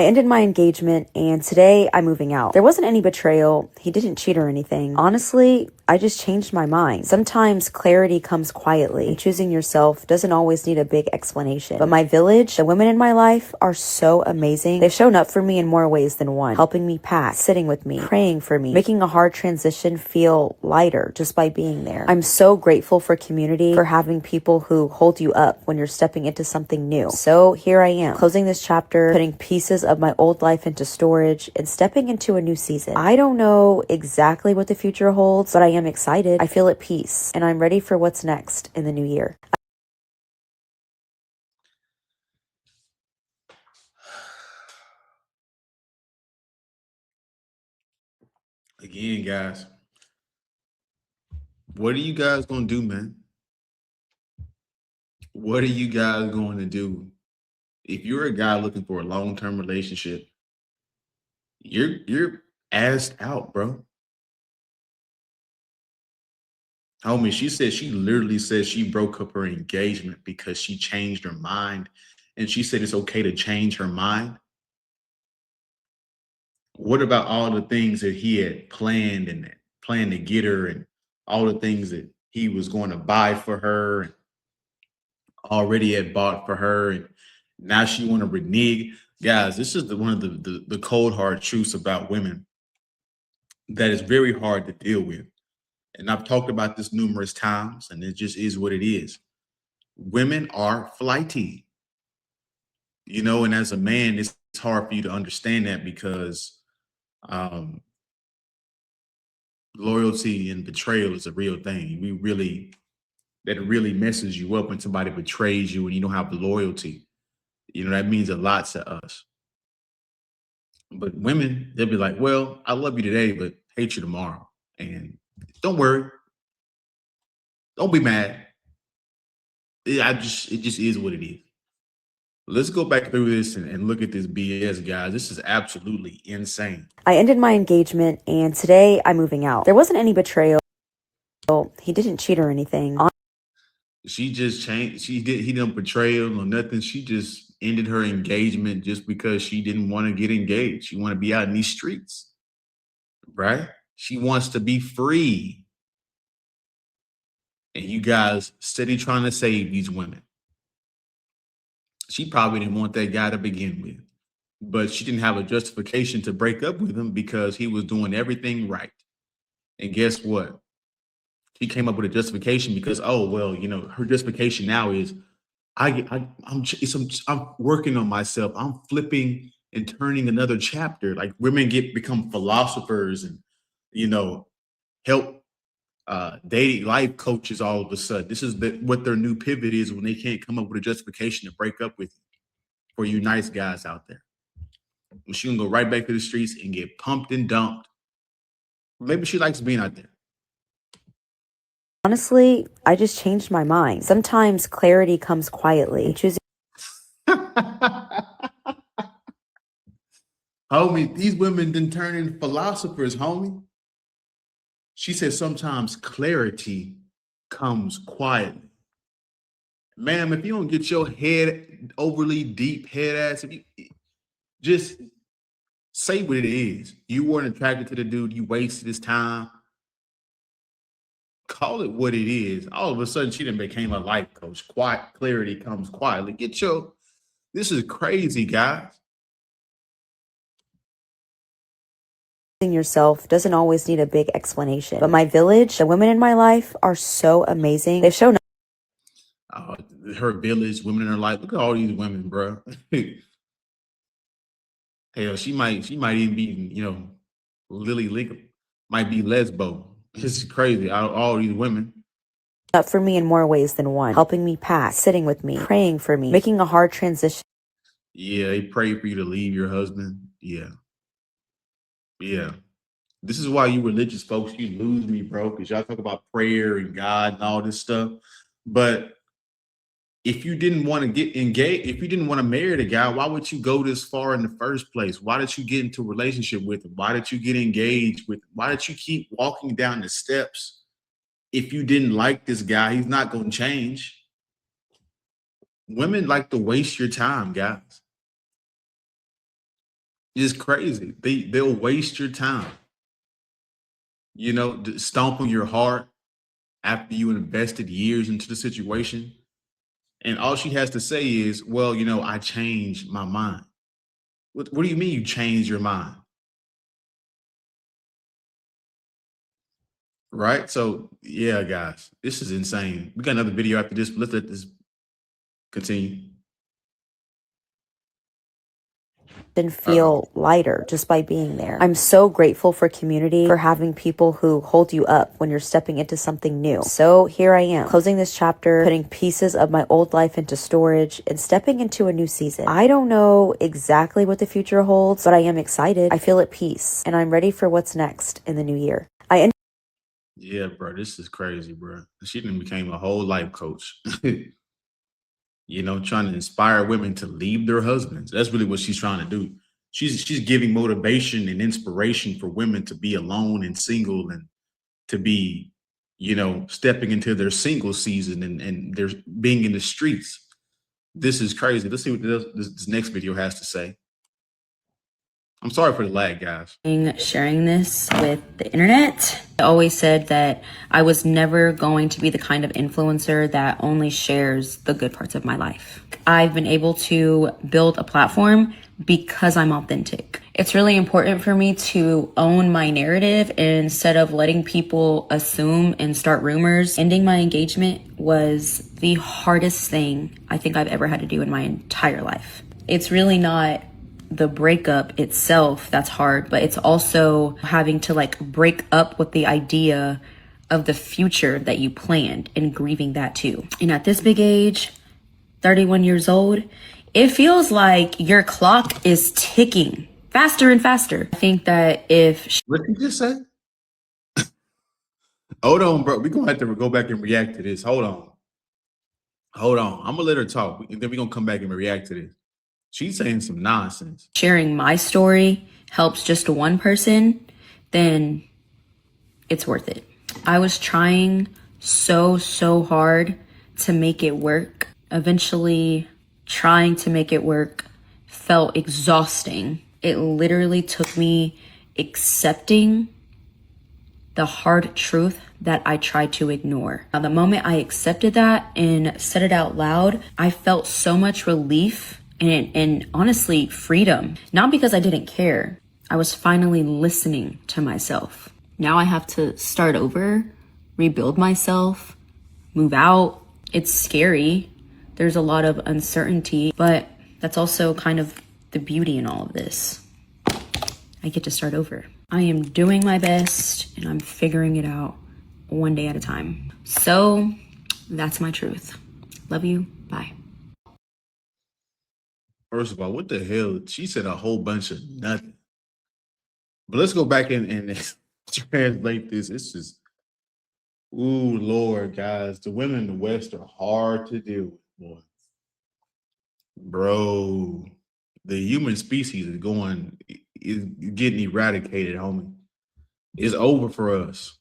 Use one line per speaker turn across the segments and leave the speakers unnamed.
I ended my engagement and today I'm moving out. There wasn't any betrayal. He didn't cheat or anything. Honestly, I just changed my mind. Sometimes clarity comes quietly, and choosing yourself doesn't always need a big explanation. But my village, the women in my life, are so amazing. They've shown up for me in more ways than one, helping me pack, sitting with me, praying for me, making a hard transition feel lighter just by being there. I'm so grateful for community, for having people who hold you up when you're stepping into something new. So here I am, closing this chapter, putting pieces of my old life into storage, and stepping into a new season. I don't know exactly what the future holds, but I am excited. I feel at peace, and I'm ready for what's next in the new year.
Again, guys, what are you guys gonna do, man? What are you guys going to do? If you're a guy looking for a long-term relationship, you're asked out, bro. Homie, she literally said she broke up her engagement because she changed her mind. And she said it's okay to change her mind. What about all the things that he had planned and planned to get her and all the things that he was going to buy for her and already had bought for her and now she want to renege? Guys, this is one of the cold hard truths about women that is very hard to deal with. And I've talked about this numerous times, and it just is what it is. Women are flighty, and as a man, it's hard for you to understand that because um, loyalty and betrayal is a real thing. That really messes you up when somebody betrays you and you don't have the loyalty. That means a lot to us. But women, they'll be like, well, I love you today, but hate you tomorrow. And don't worry, don't be mad. It just is what it is. Let's go back through this and look at this BS, guys. This is absolutely insane.
I ended my engagement and today I'm moving out. There wasn't any betrayal. He didn't cheat or anything.
She just changed. He didn't betray him or nothing. She just ended her engagement just because she didn't want to get engaged. She want to be out in these streets, right? She wants to be free. And you guys steady trying to save these women. She probably didn't want that guy to begin with, but she didn't have a justification to break up with him because he was doing everything right. And guess what? She came up with a justification because, oh well, her justification now is I'm working on myself. I'm flipping and turning another chapter. Like women become philosophers and you know help dating life coaches all of a sudden. This is what their new pivot is when they can't come up with a justification to break up with you. For you nice guys out there, she can go right back to the streets and get pumped and dumped. Maybe she likes being out there.
Honestly, I just changed my mind. Sometimes clarity comes quietly, and choosing
Homie, these women didn't turn into philosophers, homie. She said sometimes clarity comes quietly. Ma'am, if you don't get your head overly deep head ass, if you just say what it is. You weren't attracted to the dude, you wasted his time. Call it what it is. All of a sudden, she then became a life coach. Quiet clarity comes quietly. This is crazy, guys.
yourself doesn't always need a big explanation. But my village, the women in my life, are so amazing. They've shown
Uh, Her village, women in her life. Look at all these women, bro. Hell, she might even be, Lily Lincoln might be lesbo. It's crazy. All these women.
up for me in more ways than one, helping me pack, sitting with me, praying for me, making a hard transition.
Yeah, they pray for you to leave your husband. Yeah. Yeah. This is why you religious folks, you lose me, bro, because y'all talk about prayer and God and all this stuff. But if you didn't want to get engaged, if you didn't want to marry the guy, why would you go this far in the first place? Why did you get into a relationship with him? Why did you get engaged with him? Why did you keep walking down the steps? If you didn't like this guy, he's not going to change. Women like to waste your time, guys. It's crazy. They'll waste your time, stomp on your heart after you invested years into the situation. And all she has to say is, well, I changed my mind. What do you mean you changed your mind? Right? So, yeah, guys, this is insane. We got another video after this. But let's let this continue.
And feel lighter just by being there. I'm so grateful for community, for having people who hold you up when you're stepping into something new. So here I am, closing this chapter, putting pieces of my old life into storage, and stepping into a new season. I don't know exactly what the future holds, but I am excited. I feel at peace, and I'm ready for what's next in the new year.
Yeah, bro, this is crazy, bro. She done became a whole life coach. Trying to inspire women to leave their husbands. That's really what she's trying to do. She's giving motivation and inspiration for women to be alone and single and to be, stepping into their single season and they're being in the streets. This is crazy. Let's see what this next video has to say. I'm sorry for the lag, guys.
Sharing this with the internet. I always said that I was never going to be the kind of influencer that only shares the good parts of my life. I've been able to build a platform because I'm authentic. It's really important for me to own my narrative instead of letting people assume and start rumors. Ending my engagement was the hardest thing I think I've ever had to do in my entire life. It's really not the breakup itself that's hard, but it's also having to break up with the idea of the future that you planned and grieving that too. And at this big age, 31 years old, it feels like your clock is ticking faster and faster. I think that
What did you just say? Hold on, bro. We're gonna have to go back and react to this. Hold on. I'm gonna let her talk, and then we're gonna come back and react to this. She's saying some nonsense.
sharing my story helps just one person, then it's worth it. I was trying so hard to make it work. Eventually, trying to make it work felt exhausting. It literally took me accepting the hard truth that I tried to ignore. Now, the moment I accepted that and said it out loud, I felt so much relief and honestly freedom. Not because I didn't care. I was finally listening to myself. Now I have to start over, rebuild myself, move out. It's scary. There's a lot of uncertainty, but that's also kind of the beauty in all of this. I get to start over. I am doing my best and I'm figuring it out one day at a time. So that's my truth. Love you. Bye.
First of all, what the hell? She said a whole bunch of nothing. But let's go back and translate this. It's just, ooh, Lord, guys. The women in the West are hard to deal with, boy. Bro, the human species is getting eradicated, homie. It's over for us.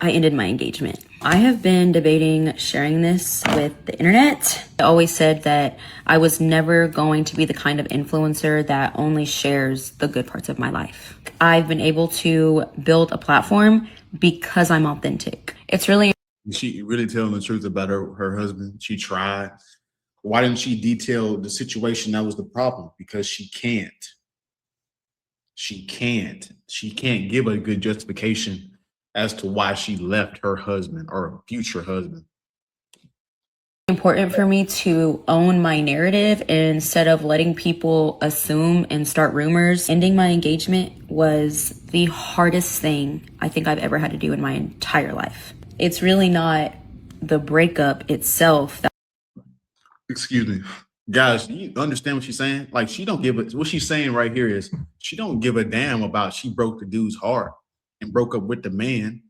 I ended my engagement. I have been debating sharing this with the internet. I always said that I was never going to be the kind of influencer that only shares the good parts of my life. I've been able to build a platform because I'm authentic. It's really
She really telling the truth about her husband. She tried. Why didn't she detail the situation that was the problem? Because she can't. She can't give a good justification as to why she left her husband or future husband.
important for me to own my narrative instead of letting people assume and start rumors. Ending my engagement was the hardest thing I think I've ever had to do in my entire life. It's really not the breakup itself that
Excuse me. Guys, do you understand what she's saying? Like, she don't give a what she's saying right here is she don't give a damn about she broke the dude's heart and broke up with the man.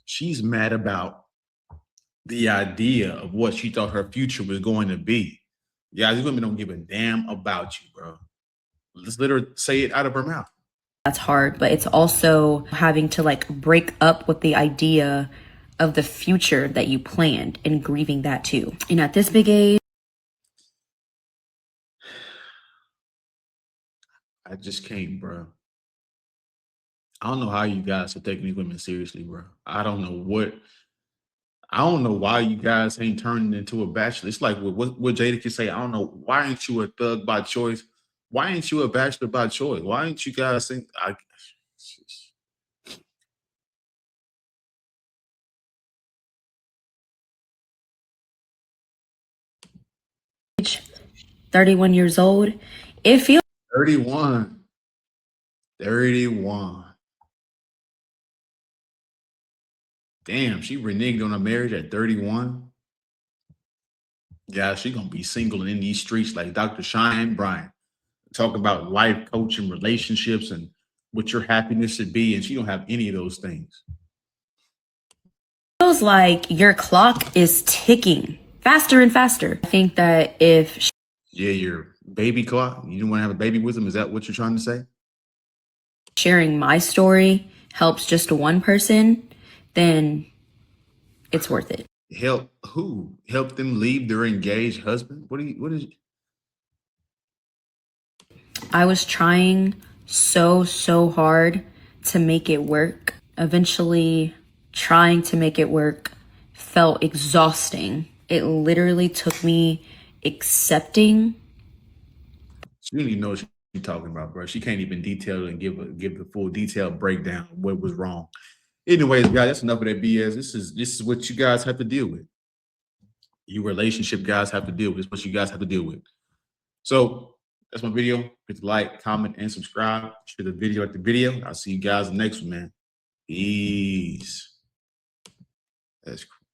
She's mad about the idea of what she thought her future was going to be. Guys, these women don't give a damn about you, bro. Let's let her say it out of her mouth.
that's hard, but it's also having to break up with the idea of the future that you planned and grieving that too. And at this big age,
I just can't, bro. I don't know how you guys are taking these women seriously, bro. I don't know why you guys ain't turning into a bachelor. It's like what Jada can say. I don't know. Why ain't you a thug by choice? Why ain't you a bachelor by choice? Why ain't you guys think?
31 years old. It feels
31. 31. Damn, she reneged on her marriage at 31. Yeah, she gonna be single in these streets like Dr. Cheyenne Bryant. Talk about life coaching, relationships, and what your happiness should be, and she don't have any of those things.
like your clock is ticking faster and faster. I think that if
Yeah, your baby clock. You don't want to have a baby with them. Is that what you're trying to say?
sharing my story helps just one person, then it's worth it.
Help who? Help them leave their engaged husband? What is
I was trying so hard to make it work. Eventually, trying to make it work felt exhausting. It literally took me accepting.
she don't even know what she's talking about, bro. She can't even detail and give the full detailed breakdown of what was wrong. Anyways, guys, that's enough of that BS. This is what you guys have to deal with. You relationship guys have to deal with. It's what you guys have to deal with. So that's my video. Hit the like, comment, and subscribe. Share the video at the video. I'll see you guys in the next one, man. Peace. That's cool.